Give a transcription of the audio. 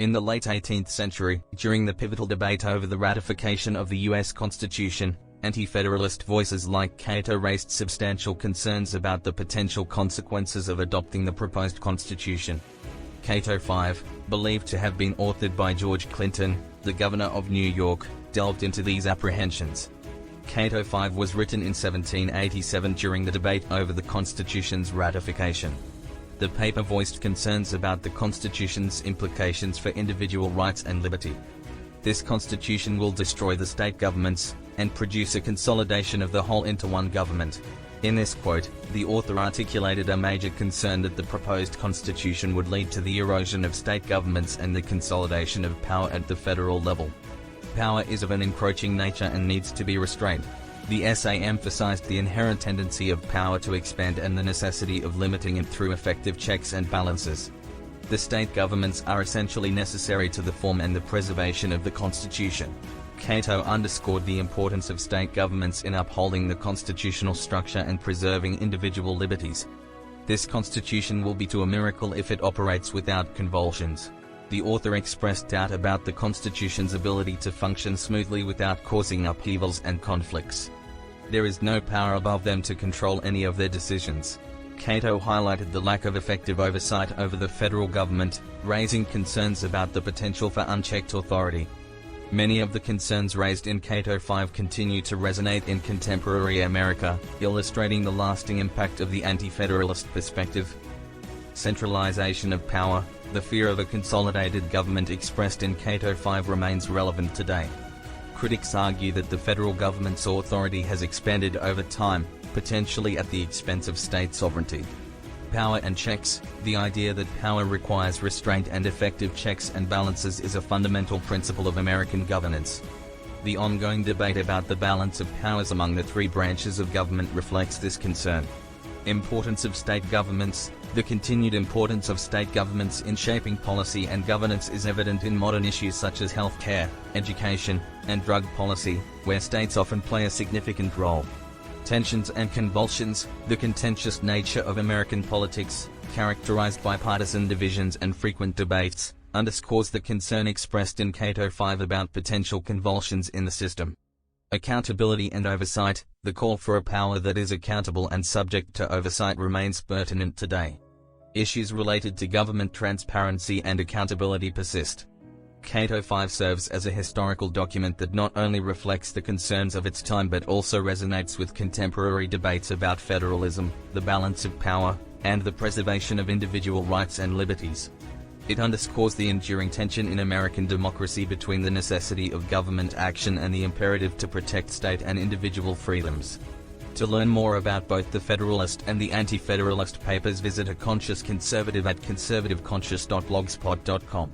In the late 18th century, during the pivotal debate over the ratification of the U.S. Constitution, anti-federalist voices like Cato raised substantial concerns about the potential consequences of adopting the proposed constitution. Cato 5, believed to have been authored by George Clinton, the governor of New York, delved into these apprehensions. Cato 5 was written in 1787 during the debate over the Constitution's ratification. The paper voiced concerns about the Constitution's implications for individual rights and liberty. This Constitution will destroy the state governments, and produce a consolidation of the whole into one government. In this quote, the author articulated a major concern that the proposed Constitution would lead to the erosion of state governments and the consolidation of power at the federal level. Power is of an encroaching nature and needs to be restrained. The essay emphasized the inherent tendency of power to expand and the necessity of limiting it through effective checks and balances. The state governments are essentially necessary to the form and the preservation of the Constitution. Cato underscored the importance of state governments in upholding the constitutional structure and preserving individual liberties. This Constitution will be to a miracle if it operates without convulsions. The author expressed doubt about the Constitution's ability to function smoothly without causing upheavals and conflicts. There is no power above them to control any of their decisions. Cato highlighted the lack of effective oversight over the federal government, raising concerns about the potential for unchecked authority. Many of the concerns raised in Cato 5 continue to resonate in contemporary America, illustrating the lasting impact of the anti-federalist perspective. Centralization of power. The fear of a consolidated government expressed in Cato 5 remains relevant today. Critics argue that the federal government's authority has expanded over time, potentially at the expense of state sovereignty. Power and checks. The idea that power requires restraint and effective checks and balances is a fundamental principle of American governance. The ongoing debate about the balance of powers among the three branches of government reflects this concern. Importance of state governments. The continued importance of state governments in shaping policy and governance is evident in modern issues such as healthcare, education, and drug policy, where states often play a significant role. Tensions and convulsions. The contentious nature of American politics, characterized by partisan divisions and frequent debates, underscores the concern expressed in Cato 5 about potential convulsions in the system. Accountability and oversight. The call for a power that is accountable and subject to oversight remains pertinent today. Issues related to government transparency and accountability persist. Cato 5 serves as a historical document that not only reflects the concerns of its time but also resonates with contemporary debates about federalism, the balance of power, and the preservation of individual rights and liberties. It underscores the enduring tension in American democracy between the necessity of government action and the imperative to protect state and individual freedoms. To learn more about both the Federalist and the Anti-Federalist papers, visit A Conscious Conservative at conservativeconscious.blogspot.com.